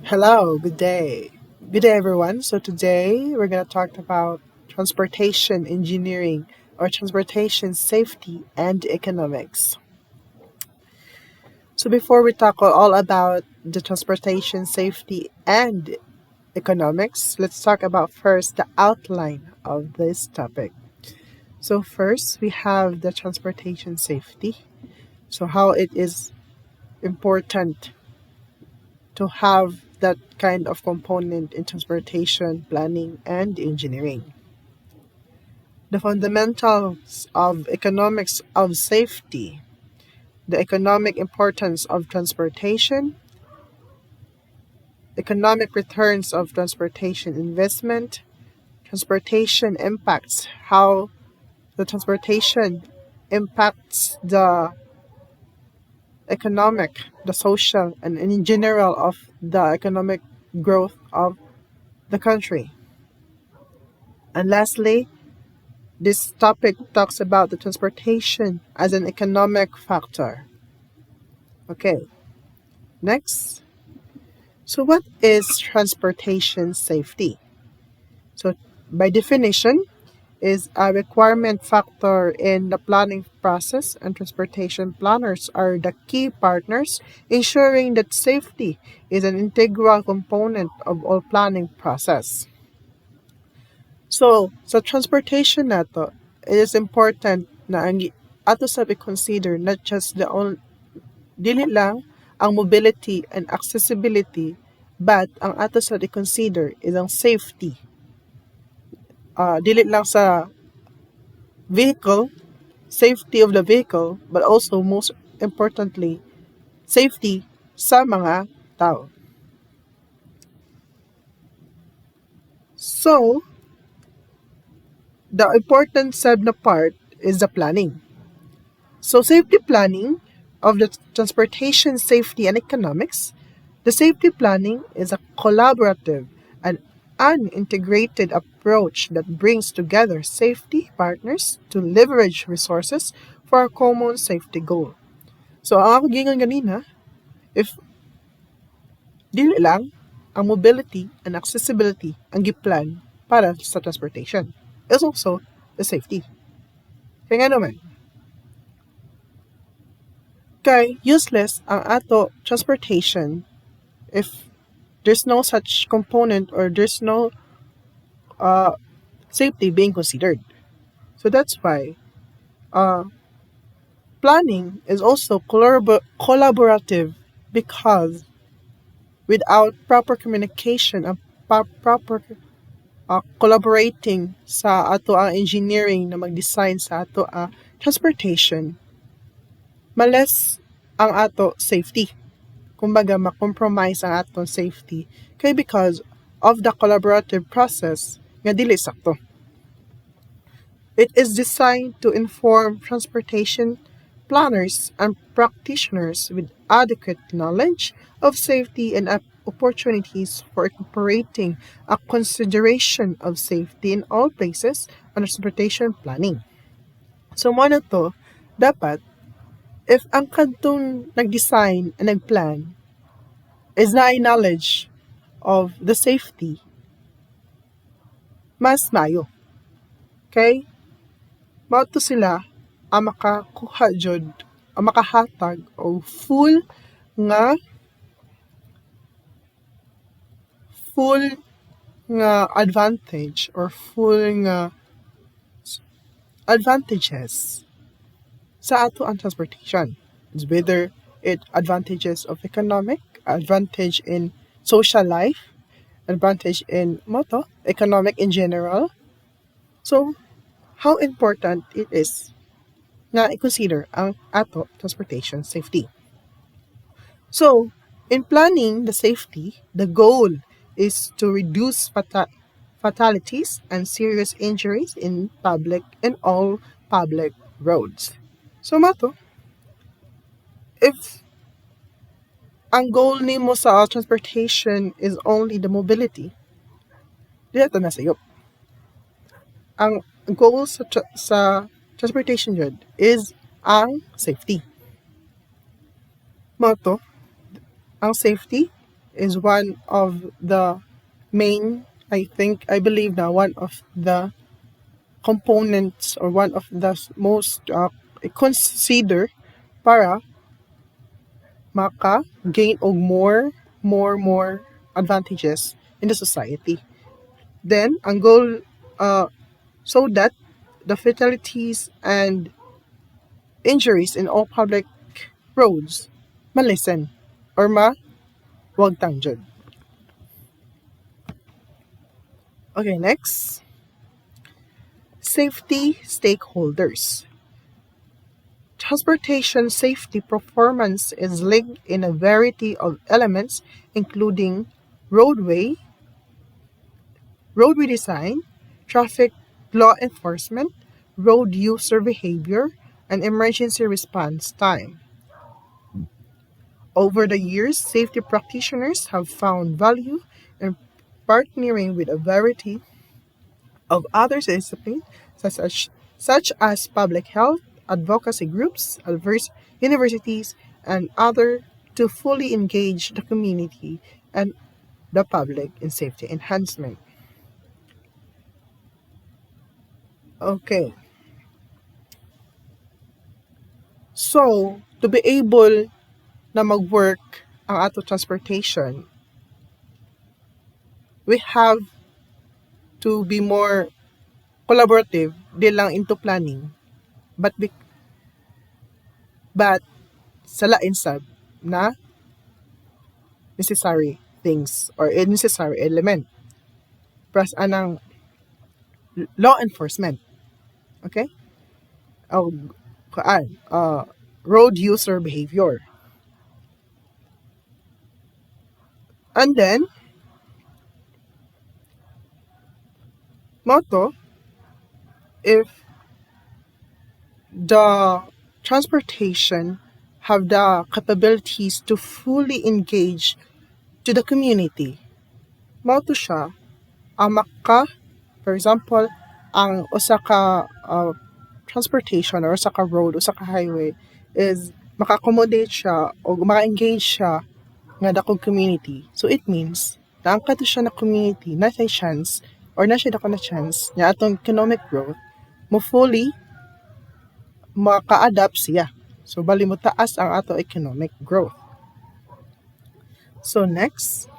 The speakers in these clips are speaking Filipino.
Hello, good day. Good day, everyone. So, today we're going to talk about transportation engineering or transportation safety and economics. So, before we talk all about the transportation safety and economics, let's talk about first the outline of this topic. So, first we have the transportation safety. So, how it is important to have that kind of component in transportation planning and engineering. The fundamentals of economics of safety, the economic importance of transportation, economic returns of transportation investment, transportation impacts, how the transportation impacts the economic, the social, and in general of the economic growth of the country. And lastly, this topic talks about the transportation as an economic factor. Okay, next. So, what is transportation safety? So, by definition, is a requirement factor in the planning process, and transportation planners are the key partners ensuring that safety is an integral component of all planning process. So, sa transportation nato, it is important na ang ato sa consider not just dili lang ang mobility and accessibility, but ang ato sa consider is ang safety. Dili lang sa vehicle, safety of the vehicle, but also most importantly, safety sa mga tao. So, the important said na part is the planning. So, safety planning of the transportation safety and economics, the safety planning is a collaborative and unintegrated approach that brings together safety partners to leverage resources for a common safety goal. So, ang ako gingon ganina, if dili lang ang mobility and accessibility ang giplan para sa transportation, is also the safety. Kaya nga naman, kay useless ang ato transportation if there's no such component or there's no safety being considered. So that's why planning is also collaborative, because without proper communication and proper collaborating sa ato ang engineering na mag-design sa ato ang transportation, males ang ato safety. Kumbaga, ma-compromise ang aton safety kay because of the collaborative process nga dili sakto. It is designed to inform transportation planners and practitioners with adequate knowledge of safety and opportunities for incorporating a consideration of safety in all places on transportation planning. So, mo na to, dapat, if ang kantong nag-design and nag-plan is na knowledge of the safety, mas mayo. Okay? Mauto sila ang makakuha jud, ang makahatag o full advantage or full nga advantages sa ato ang transportation. It's whether it advantages of economic, advantage in social life, advantage in economic in general. So, how important it is na i-consider ang ato transportation safety. So, in planning the safety, the goal is to reduce fatalities and serious injuries in all public roads. So, mato, if ang goal nimo sa transportation is only the mobility, dito na sayop. Ang goal sa transportation jud is ang safety. Mato, ang safety is one of the main, I believe now, one of the components or one of the most consider para maka-gain og more advantages in the society. Then, ang goal, so that the fatalities and injuries in all public roads malisen or wag tangjud. Okay, next. Safety stakeholders. Transportation safety performance is linked in a variety of elements, including roadway, roadway design, traffic law enforcement, road user behavior, and emergency response time. Over the years, safety practitioners have found value in partnering with a variety of other disciplines such as public health, advocacy groups, universities, and other to fully engage the community and the public in safety enhancement. Okay. So, to be able na mag-work ang ato transportation, we have to be more collaborative, di lang into planning, but but sa lain sab na necessary things or a necessary element. Plus anang law enforcement. Okay? O road user behavior. And then, moto, if the transportation have the capabilities to fully engage to the community, moto siya ang for example, ang usa ka transportation or usa ka road, usa ka highway is maka-accommodate siya o maka-engage siya nga dakong community. So it means na ang kato siya na community na siya chance or na siya dako na chance nga atong economic growth mo fully maka-adapt siya. So bali mo taas ang ato economic growth. So next,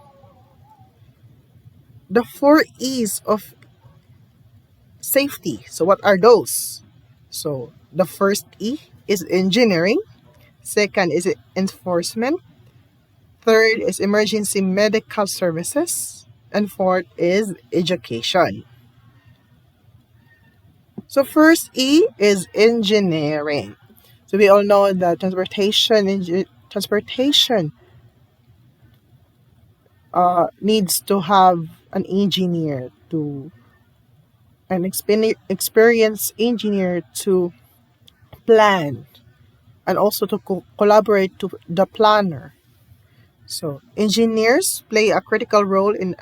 the 4 E's of safety. So what are those? So the first E is engineering, second is enforcement, third is emergency medical services, and fourth is education. So first E is engineering. So we all know that transportation needs to have an engineer to an experienced engineer to plan and also to collaborate to the planner. So engineers play a critical role in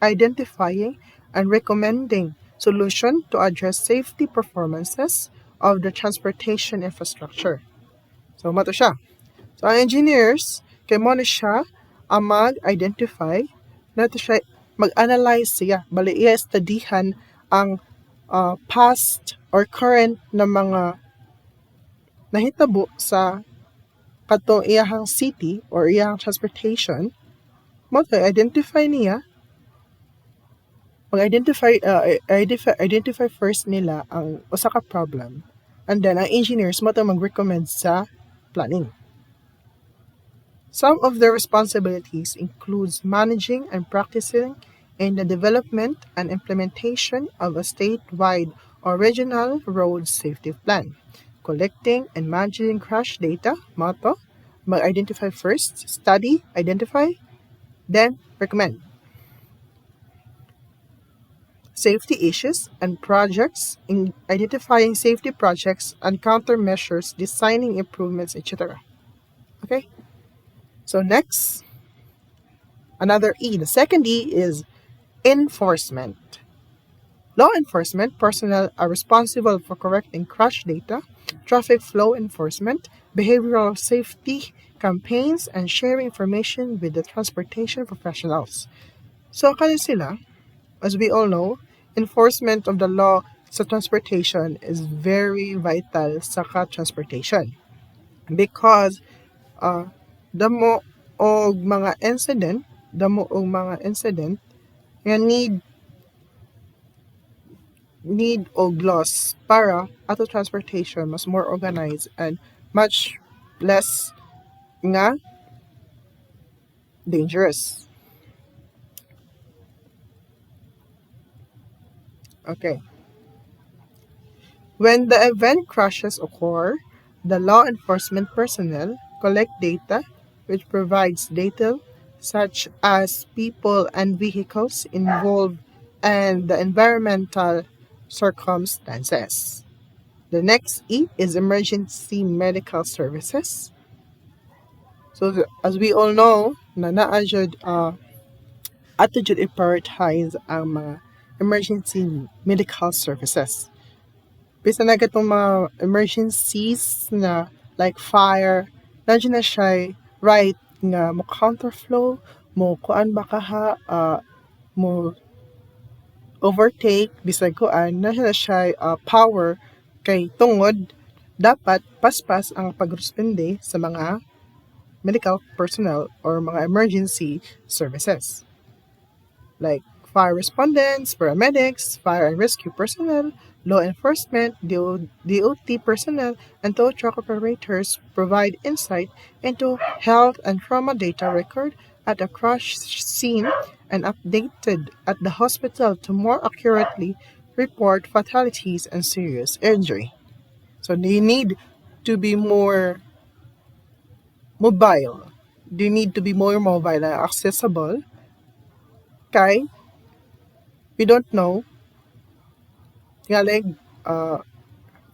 identifying and recommending solution to address safety performances of the transportation infrastructure. So mato siya. So ang engineers kay mo na siya ang mag-identify nato siya mag-analyze siya bali iya studyhan ang past or current na mga nahitabo sa katong iyahang city or iyahang transportation mo identify niya identify first nila ang usa ka problem and then ang engineers mo mag-recommend sa planning. Some of their responsibilities includes managing and practicing in the development and implementation of a statewide or regional road safety plan, collecting and managing crash data, mag-identify first, study, identify, then recommend. Safety issues and projects, in identifying safety projects and countermeasures, designing improvements, etc. Okay? So next, another E. The second E is enforcement. Law enforcement personnel are responsible for collecting crash data, traffic flow enforcement, behavioral safety campaigns, and sharing information with the transportation professionals. So kaya sila, as we all know, enforcement of the law sa transportation is very vital sa transportation because damo og mga incident, nga need og laws para ato transportation mas more organized and much less nga dangerous. Okay. When the event crashes occur, the law enforcement personnel collect data which provides data such as people and vehicles involved and the environmental circumstances. The next E is emergency medical services. So as we all know, na naa jud ato jud i-prioritize ang mga emergency medical services. Bisa na gatong mga emergencies na like fire, nandiyan na siya right nga mo counterflow, mo kuan ba ka ha, mo overtake, bisag kuan, nandiyan na siya power kay tungod dapat paspas ang pagresponde sa mga medical personnel or mga emergency services. Like fire respondents, paramedics, fire and rescue personnel, law enforcement, DOT personnel, and tow truck operators provide insight into health and trauma data record at the crash scene and updated at the hospital to more accurately report fatalities and serious injury. So they need to be more mobile. They need to be more mobile and accessible kay we don't know nga like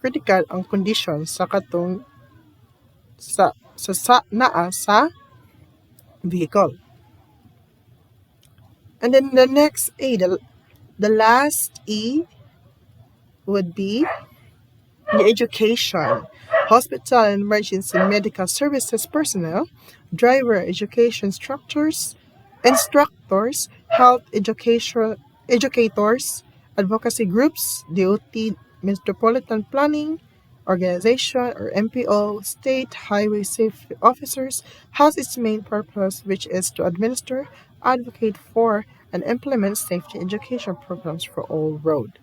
critical ang condition sa katong sa naa sa vehicle. And then the next A, the last E would be the education. Hospital and emergency medical services personnel, driver education instructors, health education educators, advocacy groups, DOT Metropolitan Planning Organization or MPO, state highway safety officers has its main purpose, which is to administer, advocate for, and implement safety education programs for all road.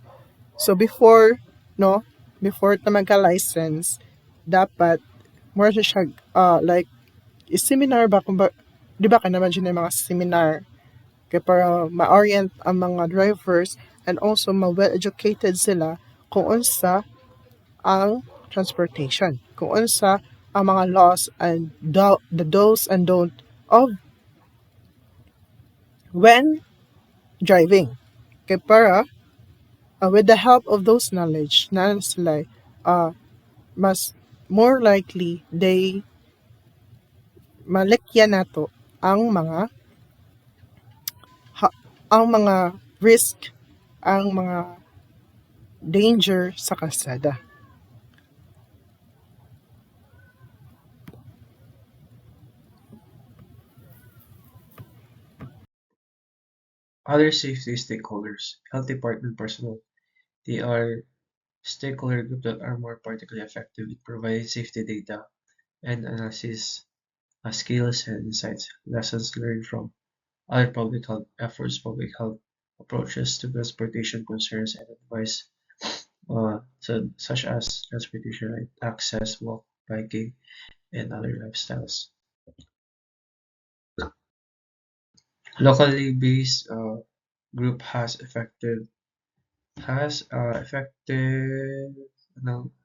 So before, no, before ta magka-license, dapat more siya like seminar ba kung ba, di ba ka naman dyan yung mga seminar kaya para ma-orient ang mga drivers and also ma-well-educated sila kung unsa ang transportation, kung unsa ang mga laws and the do's and don't of when driving. Kaya para with the help of those knowledge na sila mas more likely they malikya nato ang mga ang mga risk, ang mga danger sa kalsada. Other safety stakeholders, health department personnel, they are stakeholder group that are more particularly effective in providing safety data and analysis skills and insights, lessons learned from other public health efforts, public health approaches to transportation concerns and advice, such as transportation right, access, walk, biking, and other lifestyles. Locally based group has effective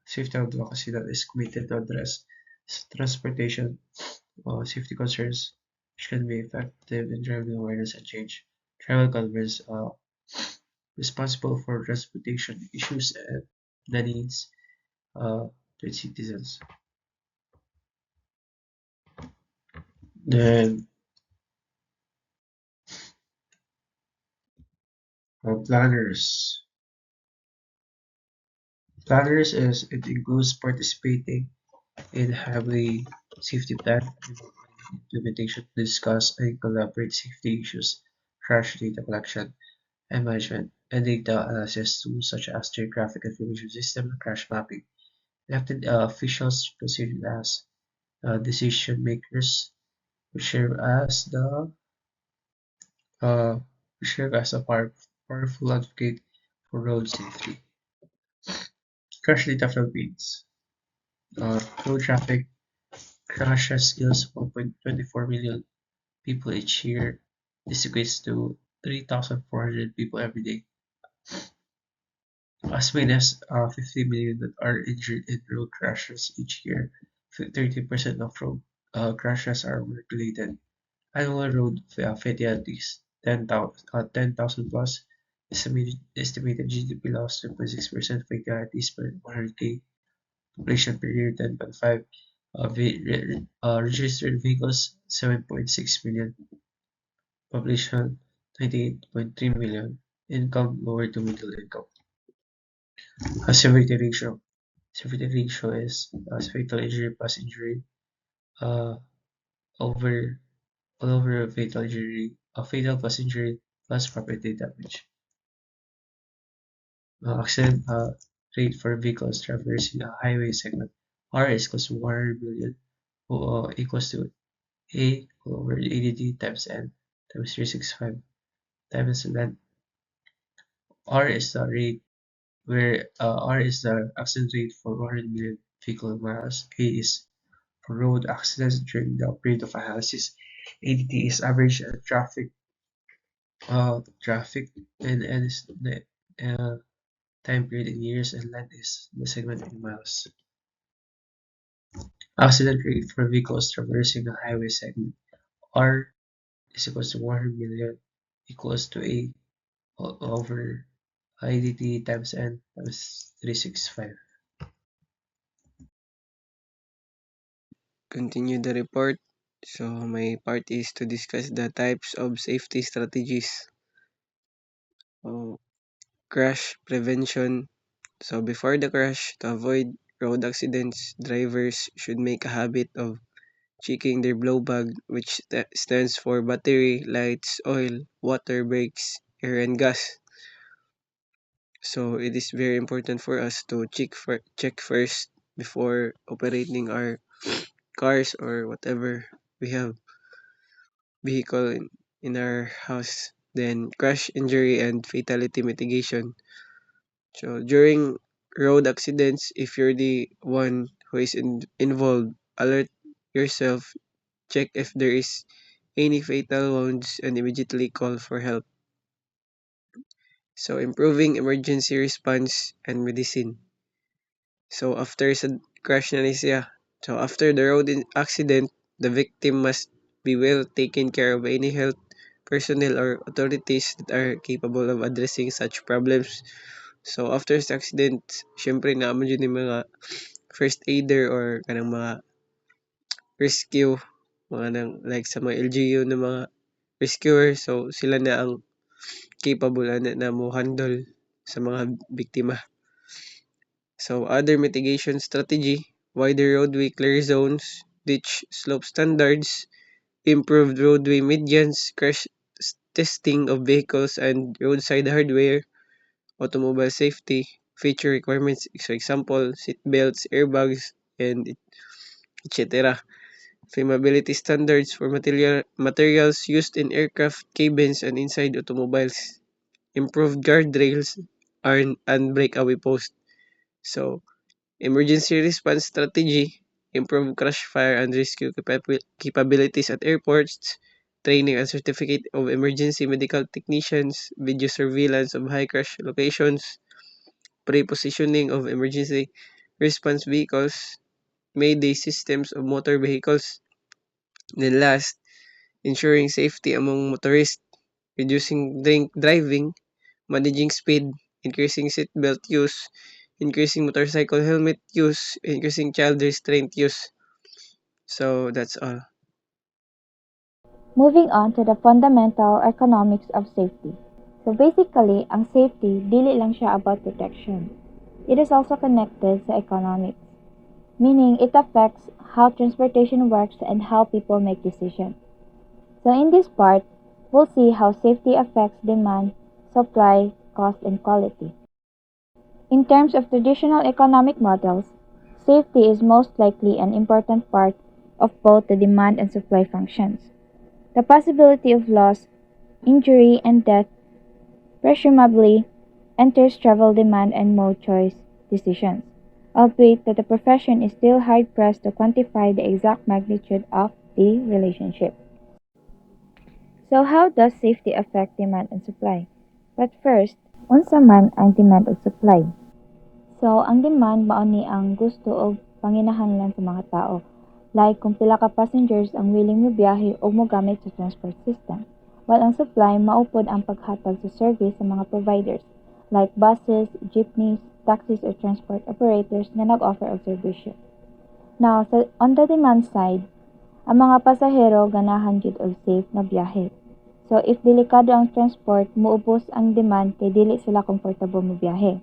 safety advocacy that is committed to address transportation safety concerns, which can be effective in driving awareness and change. Travel governments responsible for transportation issues and the needs to its citizens. Then planners. Planners is it includes participating in highway safety plan implementation to discuss and collaborate safety issues, crash data collection and management, and data analysis tools such as the traffic information system and crash mapping. Elected officials considered as decision makers who serve as uh, powerful advocate for road safety. Crash data Philippines. Road traffic crashes kills 1.24 million people each year. This equates to 3,400 people every day. As many as 50 million that are injured in road crashes each year. 30% of road crashes are work-related. Annual road fatalities, 10,000 plus. Estimated GDP loss, 2.6% fatalities per 100K. Population per year, 10.5. Registered vehicles, 7.6 million. Population, 98.3 million. Income, lower to middle income. Severity ratio. Severity ratio is fatal injury plus injury uh, over over a fatal plus injury plus property damage. Accident rate for vehicles traversing a highway segment. R is equals to 100 million, equals to A over ADT times N times 365 times length. R is the rate where R is the accident rate for 100 million vehicle miles. A is for road accidents during the period of analysis. ADT is average traffic, and N is the time period in years, and length is the segment in miles. Accident rate for vehicles traversing a highway segment. R is equals to 100 million equals to A over IDT times N times 365. Continue the report. So my part is to discuss the types of safety strategies. So, crash prevention. So before the crash, to avoid road accidents, drivers should make a habit of checking their blow bag, which stands for battery, lights, oil, water, brakes, air, and gas. So it is very important for us to check first before operating our cars or whatever we have vehicle in our house. Then crash injury and fatality mitigation. So during road accidents, if you're the one who is involved, alert yourself, check if there is any fatal wounds, and immediately call for help. So improving emergency response and medicine. So after sa crash na siya, so after the road accident, the victim must be well taken care of. Any health personnel or authorities that are capable of addressing such problems. So after sa accident, syempre naman yun yung mga first aider or kanang mga rescue, mga nang, like sa mga LGU na mga rescuer. So sila na ang capable na mo handle sa mga biktima. So other mitigation strategy, wider roadway clear zones, ditch slope standards, improved roadway medians, crash testing of vehicles and roadside hardware, automobile safety, feature requirements, for example, seat belts, airbags, and etc. Flammability standards for materials used in aircraft cabins and inside automobiles. Improved guardrails and breakaway posts. So, emergency response strategy, improve crash fire and rescue capabilities at airports, training and certificate of emergency medical technicians, video surveillance of high crash locations, pre-positioning of emergency response vehicles, mayday systems of motor vehicles. Then last, ensuring safety among motorists, reducing drink driving, managing speed, increasing seatbelt use, increasing motorcycle helmet use, increasing child restraint use. So that's all. Moving on to the fundamental economics of safety. So basically, ang safety, dili lang siya about protection. It is also connected sa economics. meaning it affects how transportation works and how people make decisions. So in this part, we'll see how safety affects demand, supply, cost, and quality. In terms of traditional economic models, safety is most likely an important part of both the demand and supply functions. The possibility of loss, injury, and death presumably enters travel demand and mode choice decisions, albeit that the profession is still hard pressed to quantify the exact magnitude of the relationship. So how does safety affect demand and supply? But first, unsa man ang demand ug supply? So, ang demand mao ni ang gusto o panginahanglan sa mga tao. Like kung pila ka passengers ang willing mobiyahe o mogamit sa transport system. While ang supply maupod ang paghatag sa service sa mga providers like buses, jeepneys, taxis or transport operators nga nag-offer og serbisyo. Now, on the demand side, ang mga pasahero ganahan gyud og safe nga biyahe. So if delikado ang transport, muubos ang demand kay dili sila comfortable mobiyahe.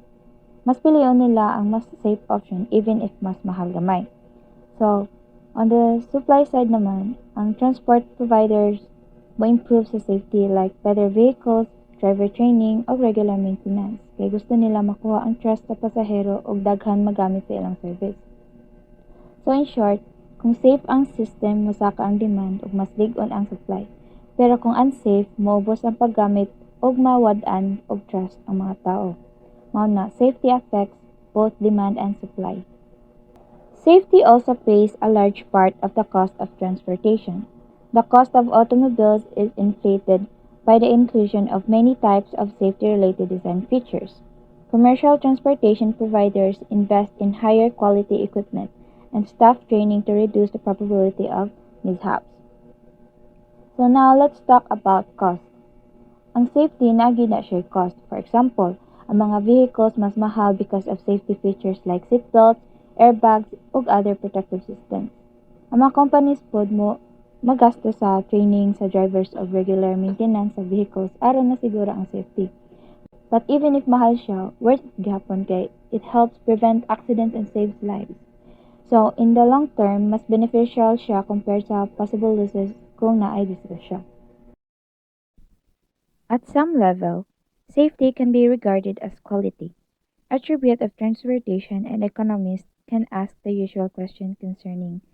Mas piliyon nila ang mas safe option even if mas mahal gamay. So, on the supply side naman, ang transport providers mo improve sa safety like better vehicles, driver training, o regular maintenance. Kaya gusto nila makuha ang trust sa pasahero o daghan magamit sa ilang service. So in short, kung safe ang system, mosaka ang demand ug mas lig-on ang supply. Pero kung unsafe, maubos ang paggamit ug mawad-an og trust ang mga tao. Mao na, safety affects both demand and supply. Safety also plays a large part of the cost of transportation. The cost of automobiles is inflated by the inclusion of many types of safety-related design features. Commercial transportation providers invest in higher quality equipment and staff training to reduce the probability of mishaps. So now let's talk about cost. Ang safety naagi na siya cost. For example, ang mga vehicles mas mahal because of safety features like seatbelts, airbags, ug other protective systems. Ang mga companies pod mo magasto sa training sa drivers of regular maintenance sa vehicles aron masiguro ang safety. But even if mahal siya, worth it gihapon kay it helps prevent accidents and saves lives. So, in the long term, mas beneficial siya compared sa possible losses kung naay disgrasya. At some level, safety can be regarded as quality. Attribute of transportation and economists can ask the usual question concerning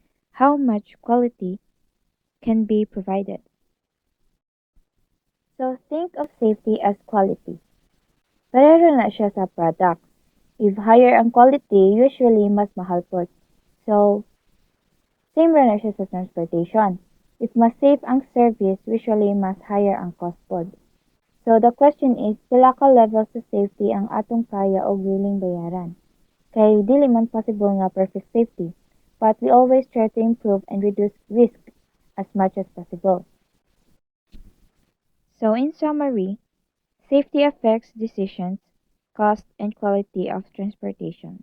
how much quality can be provided. So, think of safety as quality. Pareho na siya sa product. If higher ang quality, usually mas mahal po. So, same ra na siya sa transportation. If mas safe ang service, usually mas higher ang cost pod. So the question is, pila ka level sa safety ang atong kaya o willing bayaran? Kay dili man possible nga perfect safety, but we always try to improve and reduce risk as much as possible. So in summary, safety affects decisions, cost, and quality of transportation.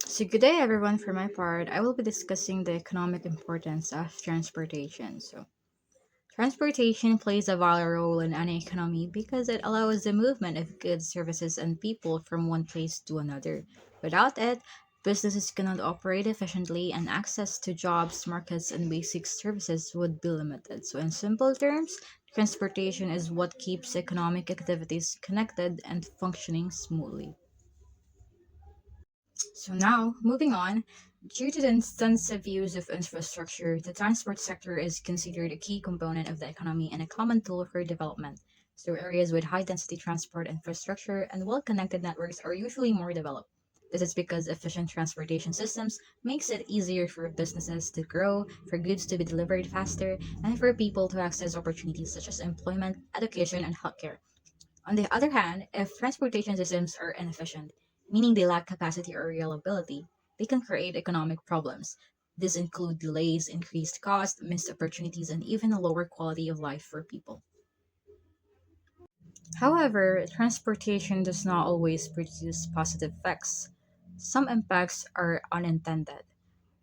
So, good day, everyone. For my part, I will be discussing the economic importance of transportation. So, transportation plays a vital role in any economy because it allows the movement of goods, services, and people from one place to another. Without it, businesses cannot operate efficiently, and access to jobs, markets, and basic services would be limited. So, in simple terms, transportation is what keeps economic activities connected and functioning smoothly. So now, moving on, due to the extensive use of infrastructure, the transport sector is considered a key component of the economy and a common tool for development. So areas with high density transport infrastructure and well-connected networks are usually more developed. This is because efficient transportation systems makes it easier for businesses to grow, for goods to be delivered faster, and for people to access opportunities such as employment, education, and healthcare. On the other hand, if transportation systems are inefficient, meaning they lack capacity or reliability, they can create economic problems. These include delays, increased cost, missed opportunities, and even a lower quality of life for people. However, transportation does not always produce positive effects. Some impacts are unintended.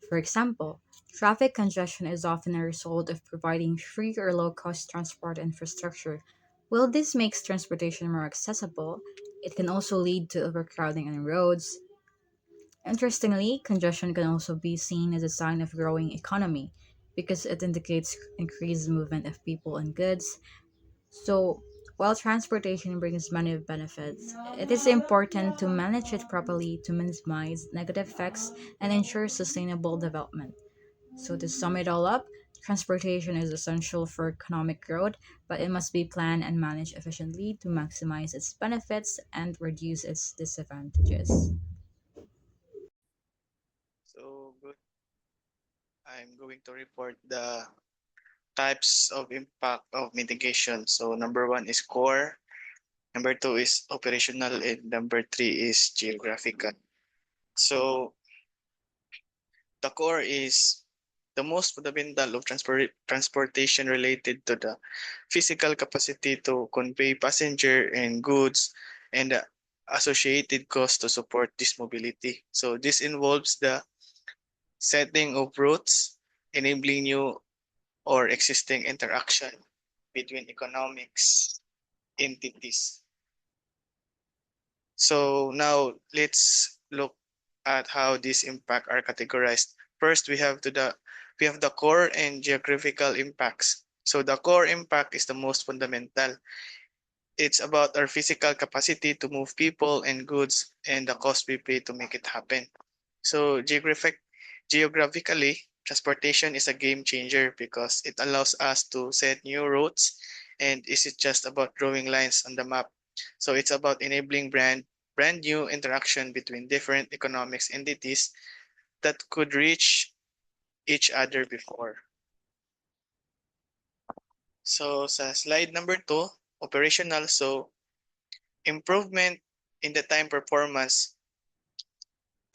For example, traffic congestion is often a result of providing free or low cost transport infrastructure. While this makes transportation more accessible, it can also lead to overcrowding on roads, Interestingly, congestion can also be seen as a sign of growing economy because it indicates increased movement of people and goods. So, while transportation brings many benefits, it is important to manage it properly to minimize negative effects and ensure sustainable development. So, to sum it all up, transportation is essential for economic growth, but it must be planned and managed efficiently to maximize its benefits and reduce its disadvantages. So good. I'm going to report the types of impact of mitigation. So number one is core, number two is operational, and number three is geographical. So the core is the most fundamental of transportation related to the physical capacity to convey passenger and goods and the associated cost to support this mobility. So this involves the setting of routes, enabling new or existing interaction between economics entities. So now let's look at how these impact are categorized. First, we have the core and geographical impacts. So the core impact is the most fundamental. It's about our physical capacity to move people and goods and the cost we pay to make it happen. So geographically, transportation is a game changer because it allows us to set new routes and is it just about drawing lines on the map. So it's about enabling brand new interaction between different economics entities that could reach each other before. So sa slide number 2, operational. So improvement in the time performance,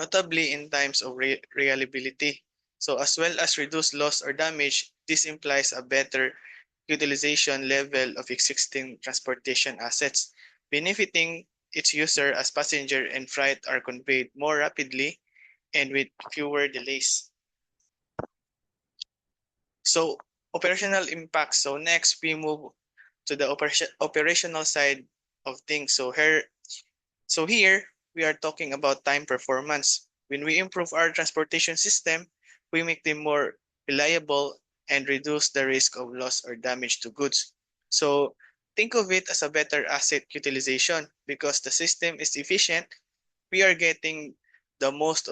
notably in times of reliability. So as well as reduce loss or damage, this implies a better utilization level of existing transportation assets, benefiting its user as passenger and freight are conveyed more rapidly and with fewer delays. So operational impact. So next we move to the operational side of things. So here we are talking about time performance. When we improve our transportation system, we make them more reliable and reduce the risk of loss or damage to goods. So think of it as a better asset utilization because the system is efficient. We are getting the most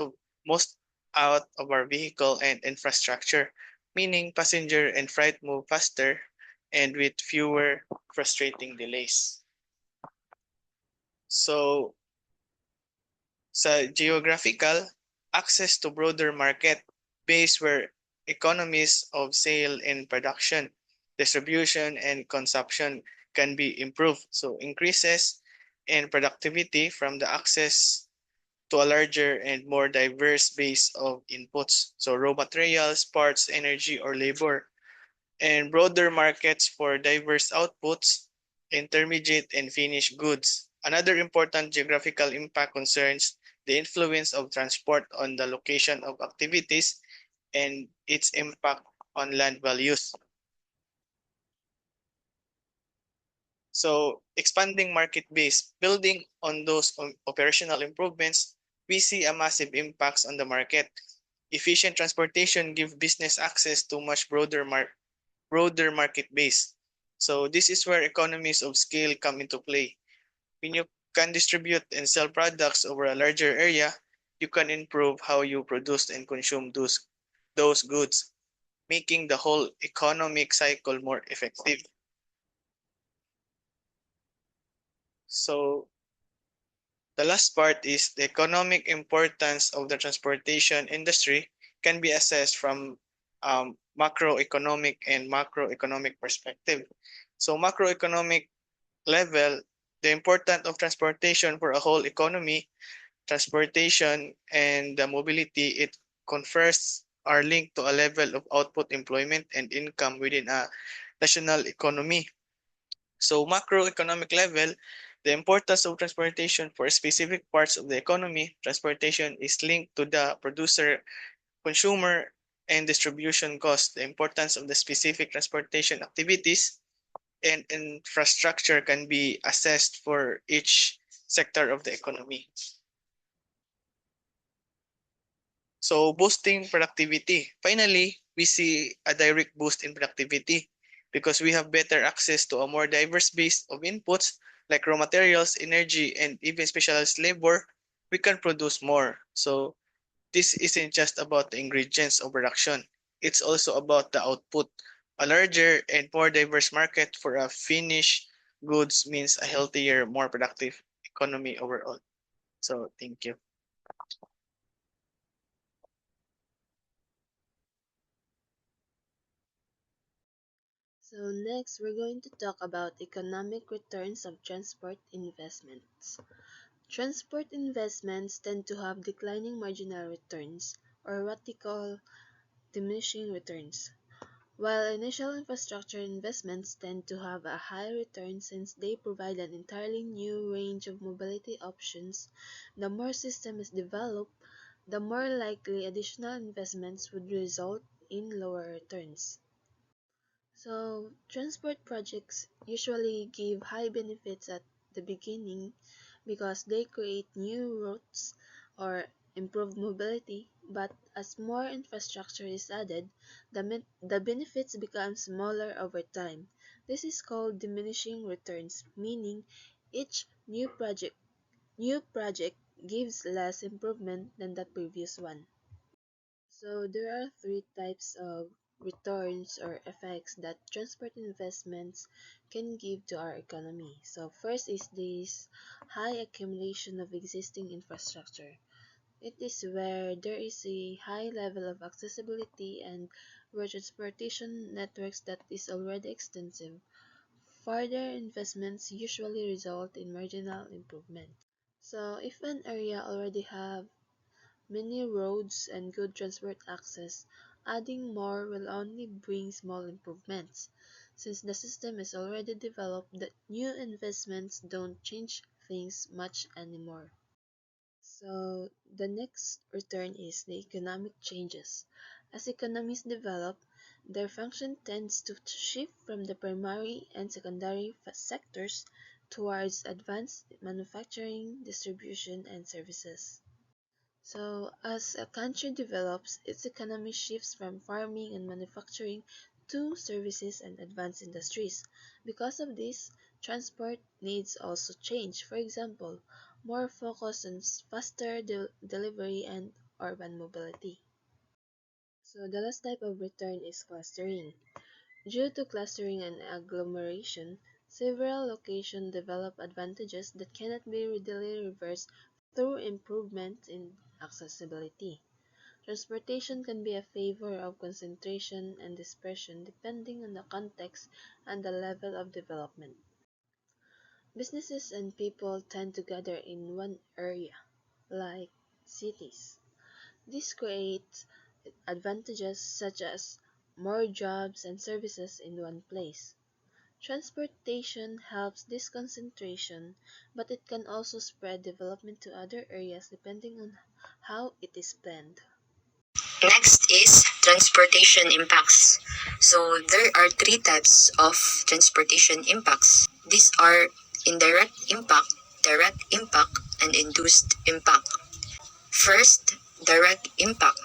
out of our vehicle and infrastructure, meaning passenger and freight move faster and with fewer frustrating delays. So sa geographical, access to broader market base where economies of sale and production, distribution and consumption can be improved. So increases in productivity from the access to a larger and more diverse base of inputs. So raw materials, parts, energy, or labor, and broader markets for diverse outputs, intermediate and finished goods. Another important geographical impact concerns the influence of transport on the location of activities and its impact on land values. So expanding market base, building on those operational improvements, we see a massive impacts on the market. Efficient transportation give business access to much broader market base. So this is where economies of scale come into play. When you can distribute and sell products over a larger area, you can improve how you produce and consume those goods, making the whole economic cycle more effective. So the last part is the economic importance of the transportation industry can be assessed from macroeconomic and macroeconomic perspective. So macroeconomic level, the importance of transportation for a whole economy, transportation and the mobility it confers are linked to a level of output, employment, and income within a national economy. So macroeconomic level, the importance of transportation for specific parts of the economy, transportation is linked to the producer, consumer, and distribution cost. The importance of the specific transportation activities and infrastructure can be assessed for each sector of the economy. So boosting productivity. Finally, we see a direct boost in productivity because we have better access to a more diverse base of inputs like raw materials, energy, and even specialized labor. We can produce more. So this isn't just about the ingredients of production. It's also about the output. A larger and more diverse market for a finished goods means a healthier, more productive economy overall. So thank you. So next, we're going to talk about economic returns of transport investments. Transport investments tend to have declining marginal returns, or what we call diminishing returns, while initial infrastructure investments tend to have a high return since they provide an entirely new range of mobility options. The more system is developed, the more likely additional investments would result in lower returns. So, transport projects usually give high benefits at the beginning because they create new routes or improve mobility, but as more infrastructure is added, the benefits become smaller over time. This is called diminishing returns, meaning each new project gives less improvement than the previous one. So there are three types of returns or effects that transport investments can give to our economy. So first is this high accumulation of existing infrastructure. It is where there is a high level of accessibility and where transportation networks that is already extensive. Further investments usually result in marginal improvement. So if an area already have many roads and good transport access, adding more will only bring small improvements. Since the system is already developed, the new investments don't change things much anymore. So the next return is the economic changes. As economies develop, their function tends to shift from the primary and secondary sectors towards advanced manufacturing, distribution, and services. So, as a country develops, its economy shifts from farming and manufacturing to services and advanced industries. Because of this, transport needs also change. For example, more focus on faster delivery and urban mobility. So, the last type of return is clustering. Due to clustering and agglomeration, several locations develop advantages that cannot be readily reversed through improvements in accessibility. Transportation can be a favor of concentration and dispersion depending on the context and the level of development. Businesses and people tend to gather in one area, like cities. This creates advantages such as more jobs and services in one place. Transportation helps this concentration, but it can also spread development to other areas depending on how it is planned. Next is transportation impacts. So there are three types of transportation impacts. These are indirect impact, direct impact, and induced impact. First, direct impact.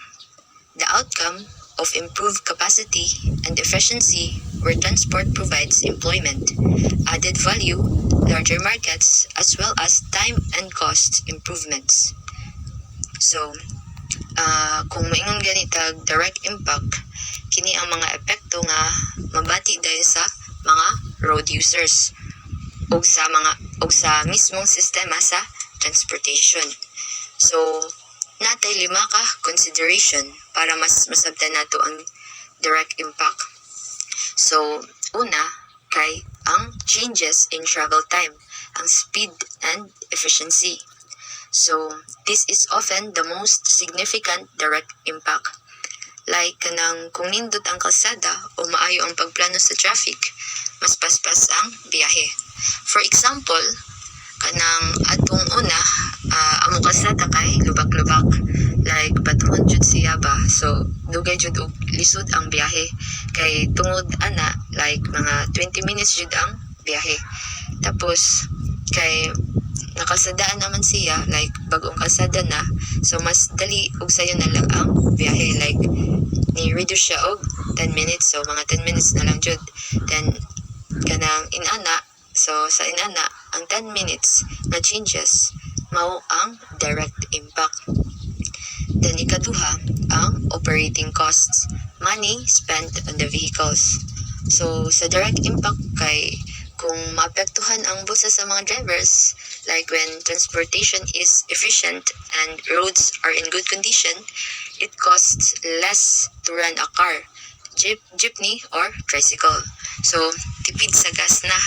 The outcome of improved capacity and efficiency where transport provides employment, added value, larger markets, as well as time and cost improvements. So, kung maingon ganitag direct impact, kini ang mga epekto nga mabati dahil sa mga road users o sa mismong sistema sa transportation. So, natay 5 ka consideration para mas masabtan nato ang direct impact. So, una kay ang changes in travel time, ang speed and efficiency. So, this is often the most significant direct impact. Like kanang kung nindot ang kalsada o maayo ang pagplano sa traffic, mas paspas ang biyahe. For example, kanang atong una, amo kalsada kay lubak-lubak. Like batuhon jud siya ba. So, dugay jud og lisod ang biyahe. Kay tungod ana, like mga 20 minutes jud ang biyahe. Tapos, kay nakasadaan naman siya, like bagong kalsada na, so mas dali og sayo na lang ang biyahe, like ni-reduce siya og 10 minutes, so mga 10 minutes na lang jud. Then kanang inana, so sa inana ang 10 minutes na changes mao ang direct impact. Then ikaduha ang operating costs, money spent on the vehicles. So sa direct impact kay kung maapektuhan ang bulsa sa mga drivers, like when transportation is efficient and roads are in good condition, it costs less to run a car, jeepney or tricycle. So tipid sa gas na.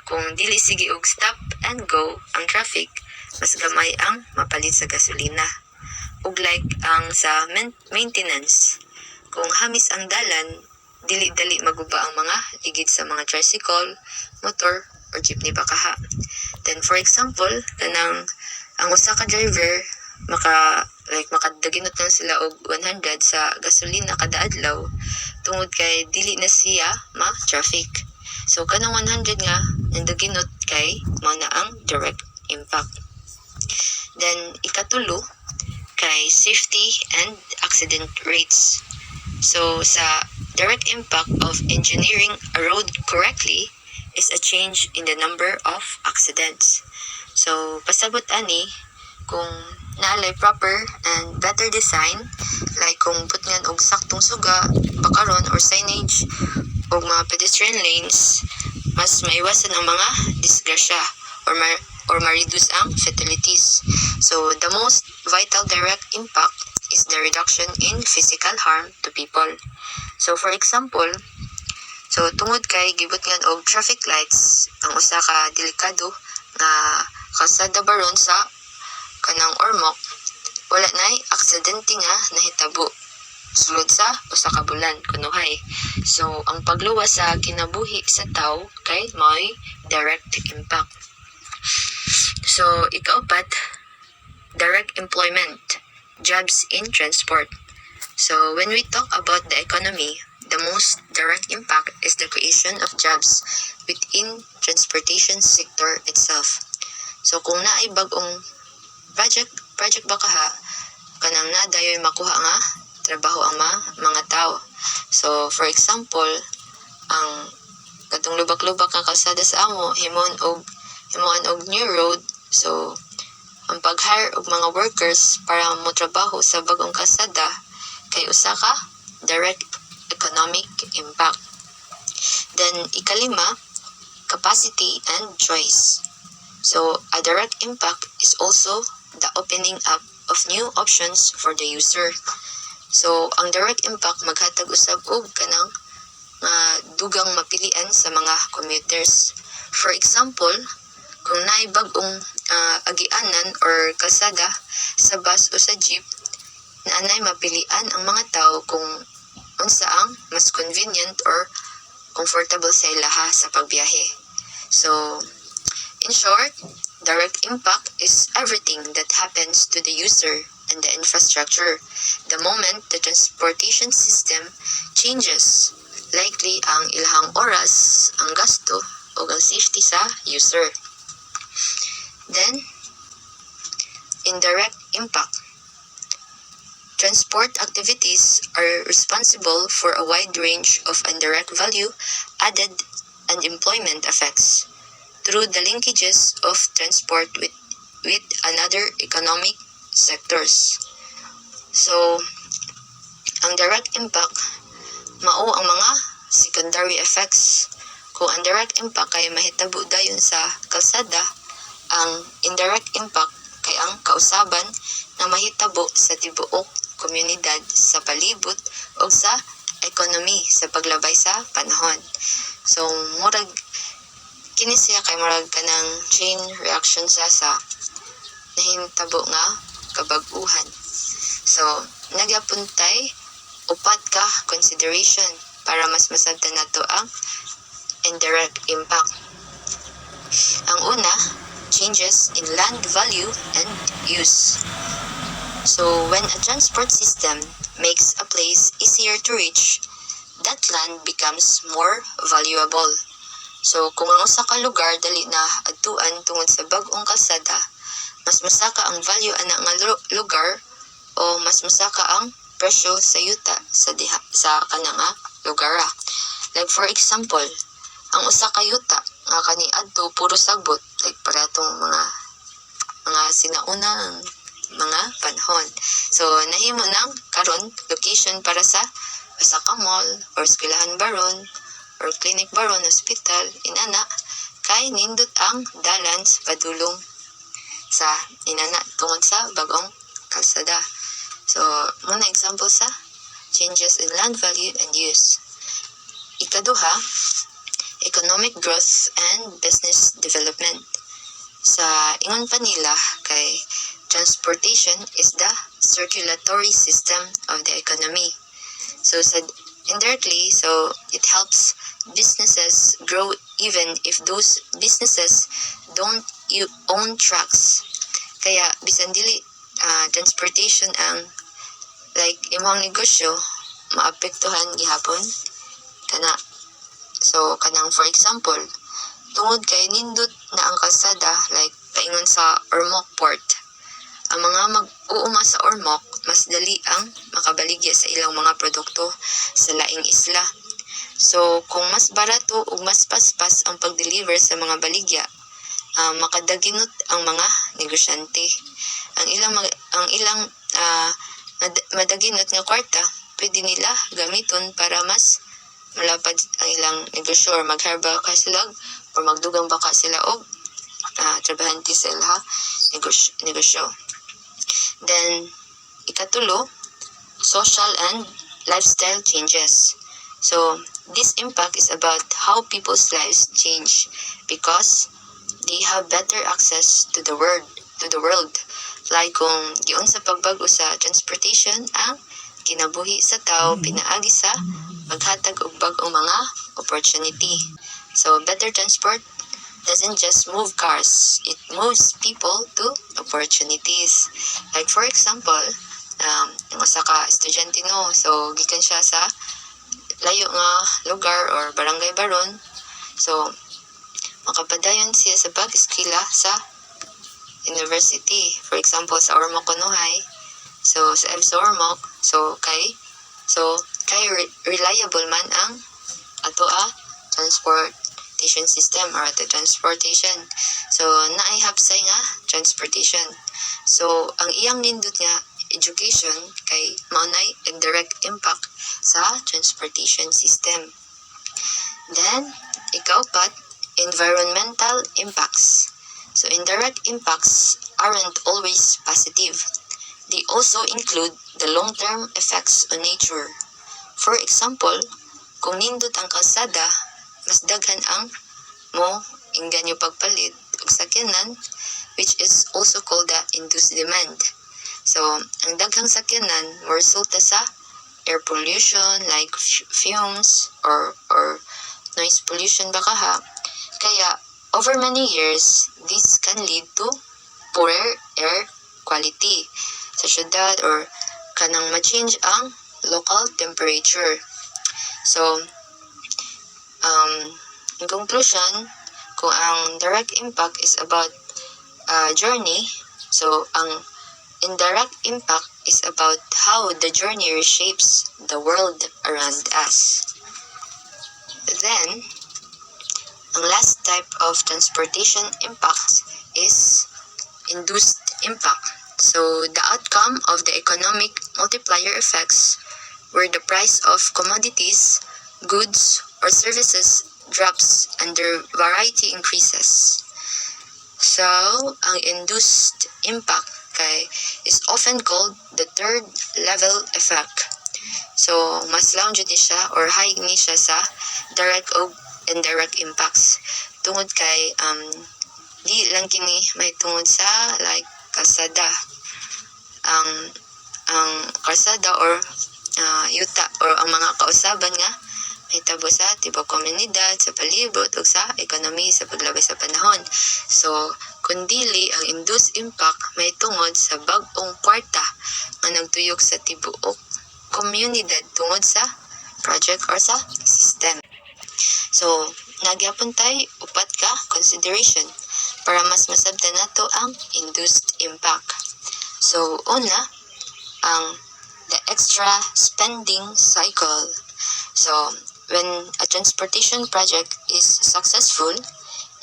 Kung dili sige og stop and go ang traffic, mas gamay ang mapalit sa gasolina. Ug like ang sa maintenance, kung hamis ang dalan, dili-dali maguba ang mga ligid sa mga tricycle, motor, or jeepney bakaha. Then for example, kanang ang usa ka driver makadaginot lang sila og 100 sa gasolina kada adlaw tungod kay dili na siya ma-traffic. So kanang 100 nga nandaginot kay mao na ang direct impact. Then ikatulo kay safety and accident rates. So sa direct impact of engineering a road correctly is a change in the number of accidents. So pasabot ani kung naalay proper and better design, like kung putngan og saktong suga, pakaron or signage og mga pedestrian lanes, mas maiwasan ang mga disgrasya or ma-reduce ang fatalities. So the most vital direct impact is the reduction in physical harm to people. So for example, so tungod kay gibutngan og traffic lights ang usa ka delikado nga kalsada baron sa kanang Ormoc, wala nay aksidente nga nahitabo sulod sa usa ka bulan kunuhay. So ang pagluwas sa kinabuhi sa tawo kay mao'y direct impact. So ikaapat, direct employment, jobs in transport. So when we talk about the economy, the most direct impact is the creation of jobs within transportation sector itself. So kung naay bagong project bakaha, kanang nadayoy makuha nga trabaho ang mga tao. So for example, ang katong lubak-lubak nga kalsada sa amo himoan og new road. So ang pag-hire og mga workers para mo trabaho sa bagong kalsada kay usa ka direct economic impact. Then ikalima, capacity and choice. So a direct impact is also the opening up of new options for the user. So ang direct impact maghatag usab og kanang dugang mapilian sa mga commuters. For example, kung naay bag-ong agianan or kalsada sa bus o sa jeep, naanay mapilian ang mga tao kung unsa ang mas convenient or comfortable sa ilaha sa pagbiyahe. So, in short, direct impact is everything that happens to the user and the infrastructure. The moment the transportation system changes, likely ang ilahang oras, ang gasto, o ang safety sa user. Then, indirect impact. Transport activities are responsible for a wide range of indirect value added and employment effects through the linkages of transport with another economic sectors. So, ang direct impact, mao ang mga secondary effects. Kung ang direct impact kay mahitabo dayon sa kalsada, ang indirect impact kay ang kausaban na mahitabo sa tibuok komunidad sa palibot o sa economy sa paglabay sa panahon. So, murag kini siya kay murag kanang chain reaction sa nahintabo nga kabag-uhan. So, nagyapuntay upat ka consideration para mas masabtan nato ang indirect impact. Ang una, changes in land value and use. So, when a transport system makes a place easier to reach, that land becomes more valuable. So kung ang usa ka lugar dali na adtuan tungod sa bag-ong kalsada, mas mosaka ang value ana nga lugar o mas mosaka ang presyo sa yuta sa kana nga lugar. Like for example, ang usa ka yuta nga kaniadto puro sagbot, like paratong mga sinaunang mga panahon. So nahimo nang karon location para sa usa ka mall or eskwelahan baron or clinic baron, hospital, inana kay nindot ang dalan sa padulong sa inana tungod sa bagong kalsada. So muna example sa changes in land value and use. Ikaduha, economic growth and business development. Sa ingon pa nila kay transportation is the circulatory system of the economy. So indirectly, so it helps businesses grow even if those businesses don't own trucks. Kaya bisan dili transportation ang like imong negosyo maapektuhan gihapon kana. So kanang for example, tungod kay nindot na ang kalsada like paingon sa Ormoc Port, ang mga mag-uuma sa Ormoc mas dali ang makabaligya sa ilang mga produkto sa laing isla. So kung mas barato ug mas paspas ang pag-deliver sa mga baligya, makadaginot ang mga negosyante. Ang ilang madaginot nga kwarta pwede nila gamiton para mas malapad ang ilang negosyo or magherbal ka sila or magdugang baka sila og trabahante sa ilang negosyo. Then ikatulo, social and lifestyle changes. So this impact is about how people's lives change because they have better access to the world. Like kung giun sa pagbago sa transportation ang kinabuhi sa tao pinaagi sa maghatag og bag-ong mga opportunity. So better transport doesn't just move cars, it moves people to opportunities. Like for example, yung usa ka estudyante no, so gikan siya sa layo nga lugar or barangay baron, so makapadayon siya sa pag-eskwela sa university. For example, sa Ormoc High, so sa EBSA Ormoc, so kay reliable man ang ato transportation system or the transportation. So naihapsay nga transportation. So ang iyang nindot nga education kay maunay indirect impact sa transportation system. Then ikaupat, environmental impacts. So indirect impacts aren't always positive. They also include the long-term effects on nature. For example, kung nindot ang kalsada, mas daghan ang mo inggan yung pagpalit og sakyanan, which is also called the induced demand. So ang daghang sakyanan mo resulta sa air pollution like fumes or noise pollution baka ha. Kaya over many years, this can lead to poorer air quality sa syudad or kanang ma-change ang local temperature. So in conclusion, kung ang direct impact is about journey, so ang indirect impact is about how the journey reshapes the world around us. Then, ang last type of transportation impact is induced impact. So, the outcome of the economic multiplier effects where the price of commodities, goods, or services drops and their variety increases. So, ang induced impact is often called the third level effect. So, mas laon jud ni siya or high ni siya sa direct o indirect impacts. Tungod kay di lang kini may tungod sa like kalsada. Ang kalsada or yuta or ang mga kausaban nga may tabo sa tibok komunidad, sa palibot ug sa ekonomi sa paglabay sa panahon. So, kundili ang induced impact may tungod sa bag-ong kwarta nga nagtuyok sa tibuok komunidad tungod sa project or sa system. So, nagyapon tay upat ka consideration para mas masabtan nato ang induced impact. So una, ang the extra spending cycle. So when a transportation project is successful,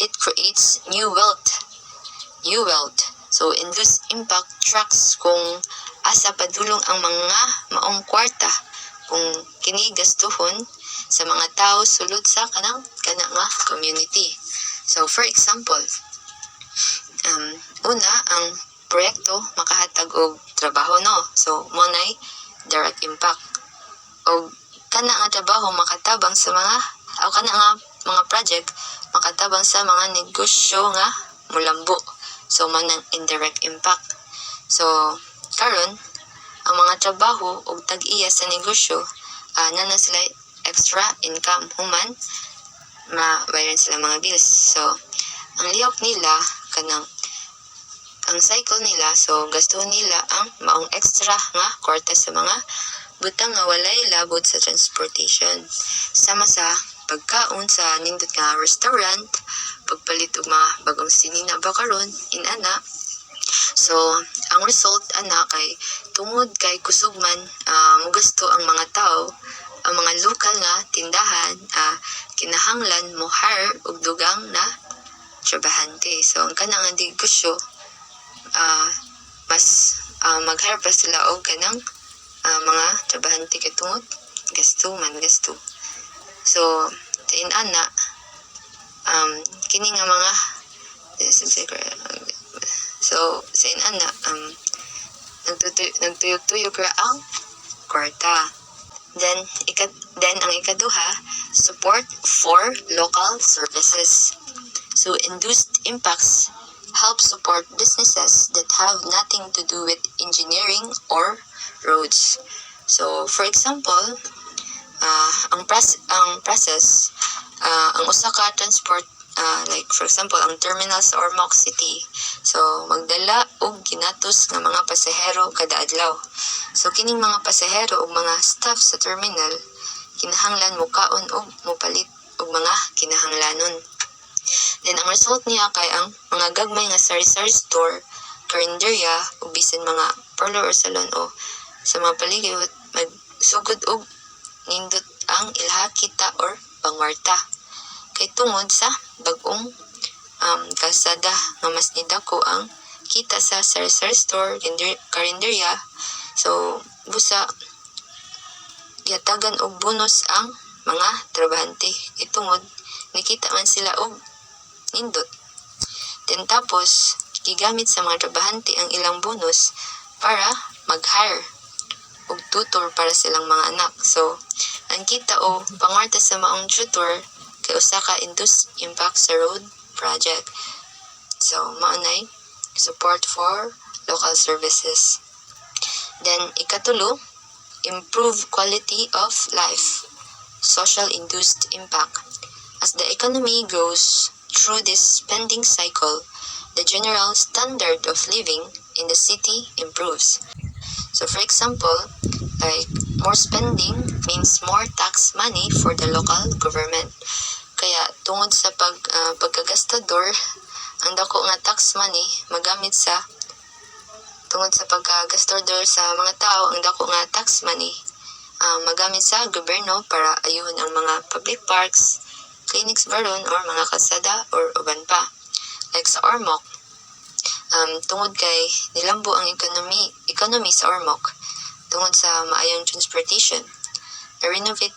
it creates new wealth. So induced impact tracks kung asa padulong ang mga maong kwarta kung kini gastuhon sa mga tao sulod sa kana nga community. So for example, una ang proyekto makahatag og trabaho, no? So mo nay direct impact. O kana nga trabaho makatabang sa kana nga mga project makatabang sa mga negosyo nga mulambo. So man ang indirect impact. So karon ang mga trabaho og tag-iya sa negosyo nana sila extra income human mabayaran sila mga bills. So ang lihok nila kanang ang cycle nila, so gastuhon nila ang maong extra nga kwarta sa mga butang nga walay labot sa transportation, sama sa pagkaon sa nindot nga restaurant, pagpalit og mga bagong sinina ba karon inana. So ang result ana kay tungod kay kusog man mugasto ang mga tao, ang mga lokal nga tindahan kinahanglan mo hire og dugang na trabahante. So ang kana nga negosyo mas mag-hire pa sila og kanang mga trabahante kay tungod gasto. So inana kini nga mga so sa inana nagtuyok-tuyok ra ang kwarta. Then ang ikaduha, support for local services. So induced impacts help support businesses that have nothing to do with engineering or roads. So for example, ang process ang usa ka transport like for example ang terminal sa Ormoc City, so magdala og ginatos nga mga pasahero kada adlaw. So kining mga pasahero ug mga staff sa terminal kinahanglan mo kaon og mopalit og mga kinahanglanon. Then ang result niya kay ang mga gagmay nga sari-sari store, karinderya ug bisan mga parlor or salon o sa mga paligid magsugod og nindot ang ilha kita or pangwarta. Kay tungod sa bag-ong kalsada nga mas nidako ang kita sa sari-sari store, karinderya, so busa gihatagan og bonus ang mga trabahante kay tungod nakita man sila og nindot. Then tapos gigamit sa mga trabahante ang ilang bonus para mag-hire og tutor para silang mga anak. So ang kita o pangwarta sa maong tutor kay usa ka induced impact sa road project. So maunay support for local services. Then ikatulo, improve quality of life, social induced impact. As the economy grows through this spending cycle, the general standard of living in the city improves. So for example, like more spending means more tax money for the local government. Kaya tungod sa pagkagastador, ang dako nga tax money magamit sa tungod sa pagkagastador sa mga tao, ang dako nga tax money magamit sa gobyerno para ayuhon ang mga public parks, clinics baron or mga kalsada or uban pa. Like sa Ormoc, tungod kay nilambo ang economy sa Ormoc tungod sa maayong transportation, na-renovate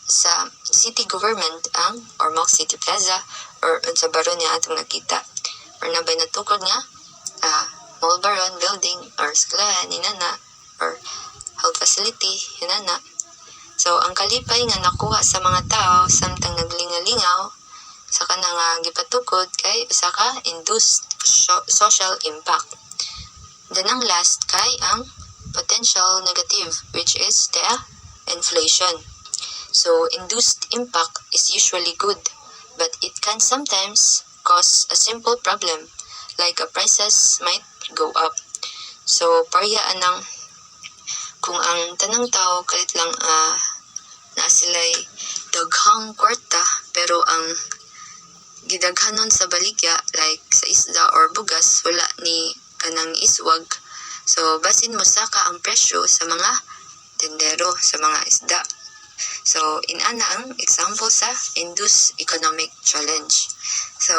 sa city government ang Ormoc City Plaza or sa baron niya atong nakita or nabay natukod nga mall baron building or eskwelahan inana or health facility inana. So ang kalipay nga nakuha sa mga tao samtang naglingalingaw sa kanang gipatukod kay usa ka induced social impact. Then ang last kay ang potential negative, which is the inflation. So induced impact is usually good, but it can sometimes cause a simple problem like prices might go up. So pariyaan ng kung ang tanang tao kalit lang na sila'y daghang kwarta pero ang gidaghanon sa baligya like sa isda or bugas wala ni kanang iswag. So basin mo saka ang presyo sa mga tendero sa mga isda. So inana ang example sa induced economic challenge. So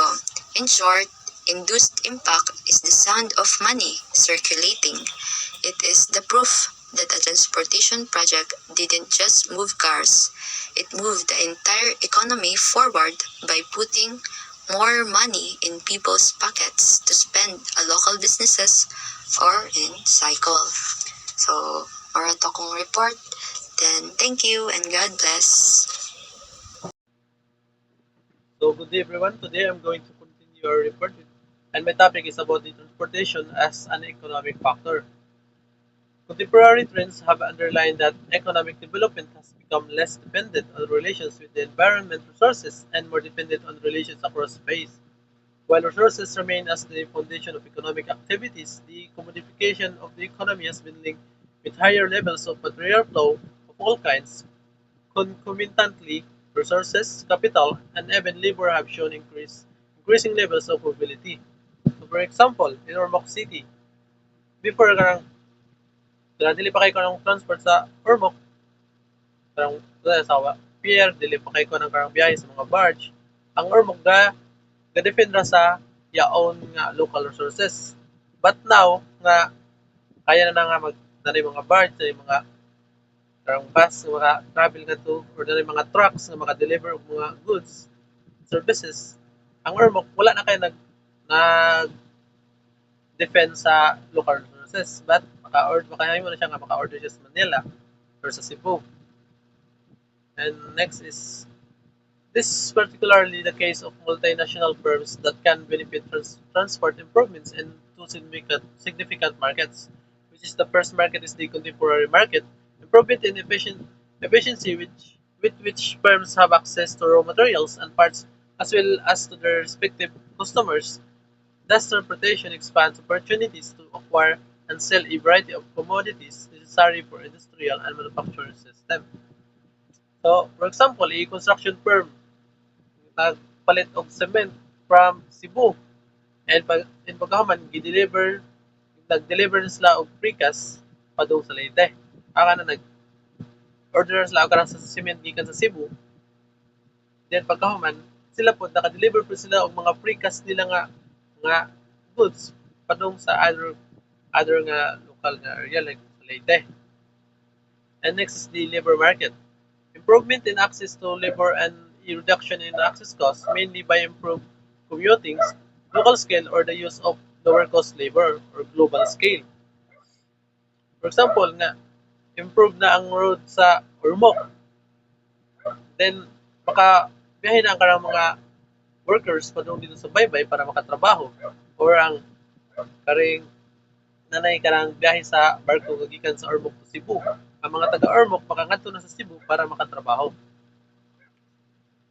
in short, induced impact is the sound of money circulating. It is the proof that a transportation project didn't just move cars, it moved the entire economy forward by putting more money in people's pockets to spend on local businesses or in cycle. So, para to kong report. Then, thank you and God bless. So good day everyone. Today I'm going to continue our report and my topic is about the transportation as an economic factor. Contemporary trends have underlined that economic development has become less dependent on relations with the environment resources and more dependent on relations across space. While resources remain as the foundation of economic activities, the commodification of the economy has been linked with higher levels of material flow of all kinds. Concomitantly, resources, capital, and even labor have shown increasing levels of mobility. So for example, in Ormoc City, before dili pa kay kanang transport sa Ormoc, karang sa pier, dili pa kay kanang karang biyahe sa mga barge. Ang Ormoc ga-depend ra sa yaon nga local resources. But now nga kaya na nga nanay mga barge, nanay mga karang bus nga mga travel nga to or nanay mga trucks nga maka-deliver og mga goods, services. Ang Ormoc wala na kay nag defend sa local resources but makahimo na siya nga maka-order siya sa Manila or sa Cebu. And next is this is particularly the case of multinational firms that can benefit transport improvements in two significant markets, which is the first market is the contemporary market. Improvement in efficiency with which firms have access to raw materials and parts as well as to their respective customers. Thus, transportation expands opportunities to acquire and sell a variety of commodities necessary for industrial and manufacturing system. So, for example, a construction firm nagpalit og cement from Cebu and in pagkahuman nag-deliver sila og precast padung sa Leyte. Aka na nag-order sila og karang sa cement gikan sa Cebu. Then pagkahuman sila po naka-deliver po sila og mga precast nila nga goods padung sa other nga local nga area like sa Leyte. And next is the labor market. Improvement in access to labor and a reduction in access costs mainly by improved commuting, local scale or the use of lower cost labor or global scale. For example, nga improve na ang road sa Ormoc. Then biyahe na ang karang mga workers padung dito sa Baybay para makatrabaho or ang karing nanay karang biyahe sa barko gikan sa Ormoc to Cebu. Ang mga taga Ormoc makangadto na sa Cebu para makatrabaho.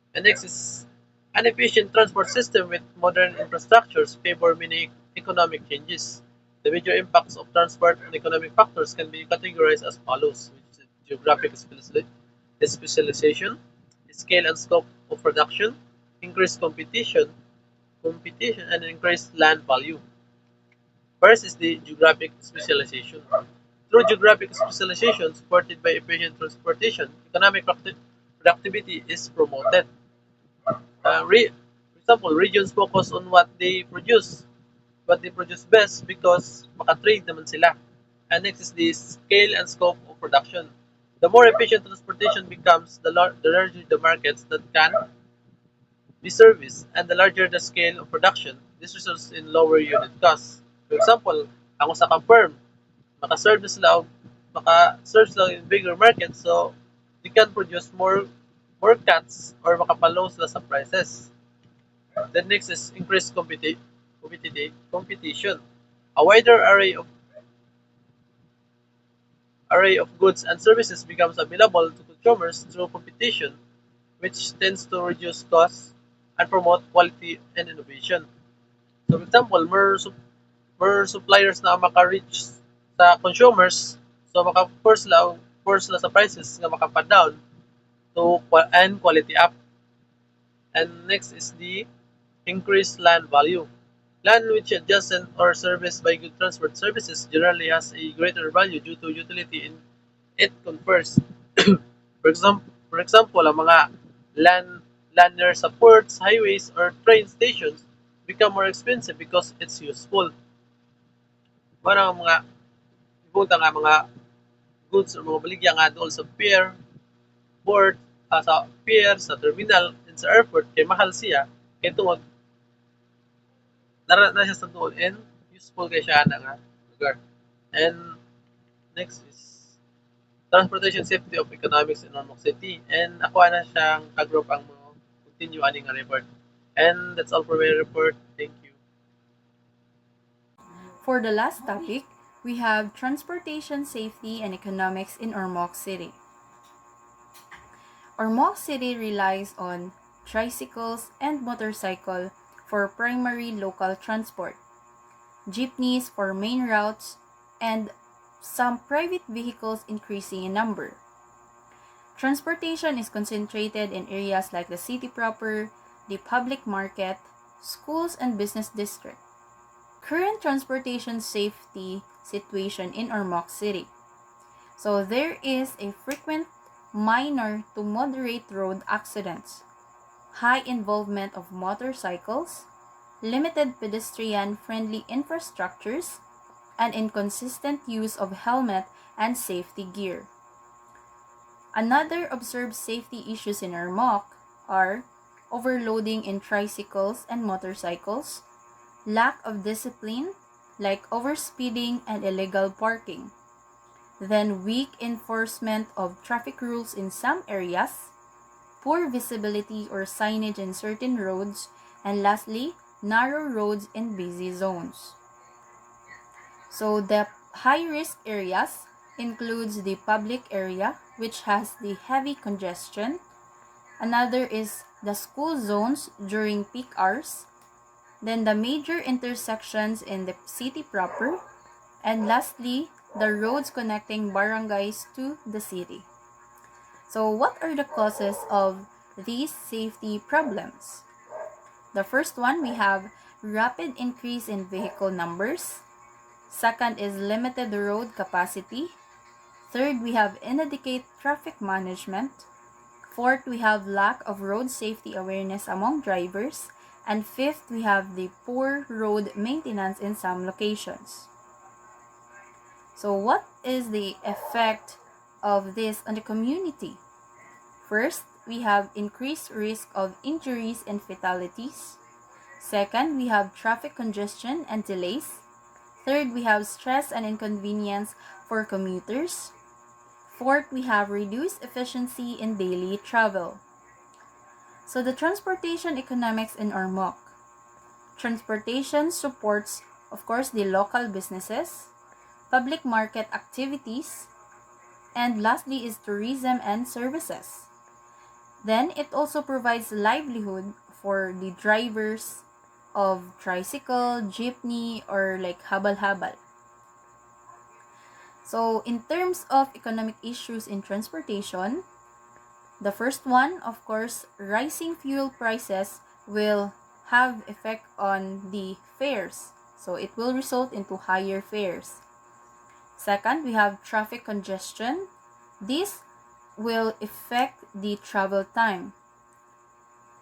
And next is an efficient transport system with modern infrastructures favor many economic changes. The major impacts of transport on economic factors can be categorized as follows, which is geographic specialization, scale and scope of production, increased competition, and increased land value. First is the geographic specialization. Through geographic specialization supported by efficient transportation, economic productivity is promoted. For example, regions focus on what they produce best because makatrade naman sila. And next is the scale and scope of production. The more efficient transportation becomes, the larger the markets that can be serviced and the larger the scale of production. This results in lower unit costs. For example, ang usa ka firm maka-serve sila in bigger markets so they can produce more cuts or makapalow sila sa prices. The next is increased competition. A wider array of goods and services becomes available to consumers through competition, which tends to reduce costs and promote quality and innovation. So, for example, more suppliers na maka-reach sa consumers, so maka-force sila sa prices nga makapadown to and quality up. And next is the increased land value. Land which is adjacent or serviced by good transport services generally has a greater value due to utility in it confers. For example, ang mga land near sa ports, highways, or train stations become more expensive because it's useful. Para ang mga ibuta nga mga goods o mga baligya nga doon sa port, sa pier, sa terminal, and sa airport, kay mahal siya, kay tungod, na siya sa doon, and useful kay siya na nga lugar. And next is transportation safety of economics in Ormoc City. And ako na siyang kagroup ang mga continue aning nga report. And that's all for my report. Thank you. For the last topic, we have transportation safety and economics in Ormoc City. Ormoc City relies on tricycles and motorcycle for primary local transport, jeepneys for main routes, and some private vehicles increasing in number. Transportation is concentrated in areas like the city proper, the public market, schools, and business district. Current transportation safety situation in Ormoc City. So there is a frequent minor to moderate road accidents, high involvement of motorcycles, limited pedestrian-friendly infrastructures, and inconsistent use of helmet and safety gear. Another observed safety issues in Ormoc are overloading in tricycles and motorcycles, lack of discipline like overspeeding and illegal parking, then weak enforcement of traffic rules in some areas, poor visibility or signage in certain roads, and lastly, narrow roads in busy zones. So the high-risk areas includes the public area, which has the heavy congestion. Another is the school zones during peak hours. Then the major intersections in the city proper. And lastly, the roads connecting barangays to the city. So what are the causes of these safety problems? The first one, we have rapid increase in vehicle numbers. Second is limited road capacity. Third, we have inadequate traffic management. Fourth, we have lack of road safety awareness among drivers. And fifth, we have the poor road maintenance in some locations. So what is the effect of this on the community? First, we have increased risk of injuries and fatalities. Second, we have traffic congestion and delays. Third, we have stress and inconvenience for commuters. Fourth, we have reduced efficiency in daily travel. So the transportation economics in Ormoc. Transportation supports, of course, the local businesses, public market activities, and lastly is tourism and services. Then it also provides livelihood for the drivers of tricycle, jeepney, or like habal-habal. So in terms of economic issues in transportation, the first one, of course, rising fuel prices will have effect on the fares. So it will result into higher fares. Second, we have traffic congestion. This will affect the travel time.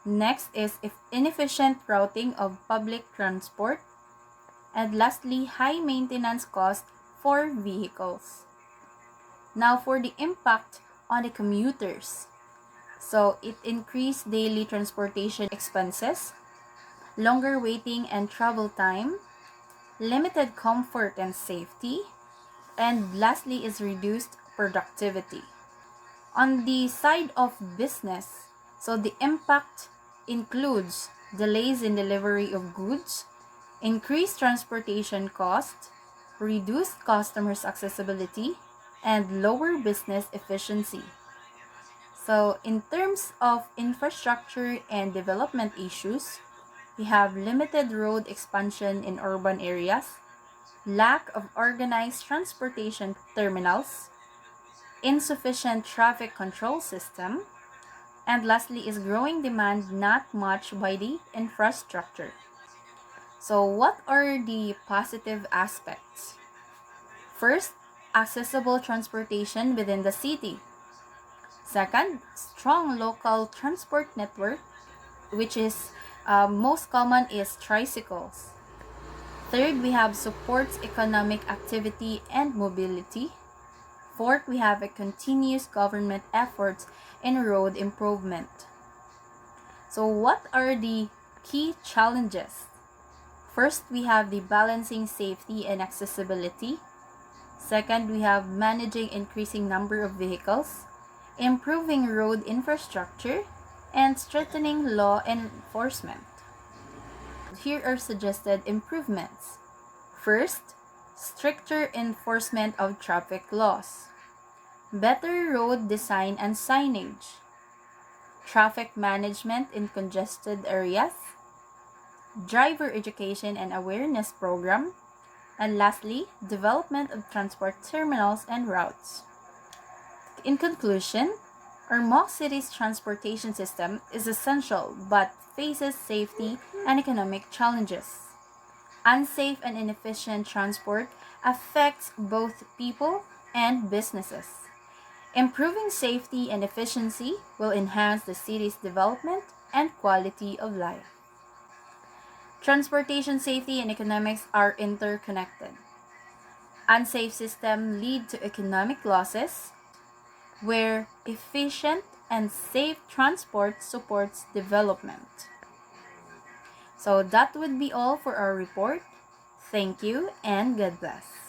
Next is inefficient routing of public transport. And lastly, high maintenance cost for vehicles. Now for the impact on the commuters. So it increased daily transportation expenses, longer waiting and travel time, limited comfort and safety, and lastly is reduced productivity. On the side of business, so the impact includes delays in delivery of goods, increased transportation cost, reduced customers' accessibility, and lower business efficiency. So in terms of infrastructure and development issues, we have limited road expansion in urban areas, lack of organized transportation terminals, insufficient traffic control system, And lastly is growing demand not matched by the infrastructure. So what are the positive aspects? First, accessible transportation within the city. Second, strong local transport network, which is most common is tricycles. Third, we have supports economic activity and mobility. Fourth, we have a continuous government efforts in road improvement. So what are the key challenges? First, we have the balancing safety and accessibility. Second, we have managing increasing number of vehicles, improving road infrastructure, and strengthening law enforcement. Here are suggested improvements. First, stricter enforcement of traffic laws, better road design and signage, traffic management in congested areas, driver education and awareness program, and lastly, development of transport terminals and routes. In conclusion, Ormoc City's transportation system is essential but faces safety and economic challenges. Unsafe and inefficient transport affects both people and businesses. Improving safety and efficiency will enhance the city's development and quality of life. Transportation safety and economics are interconnected. Unsafe systems lead to economic losses, where efficient and safe transport supports development. So that would be all for our report. Thank you and God bless.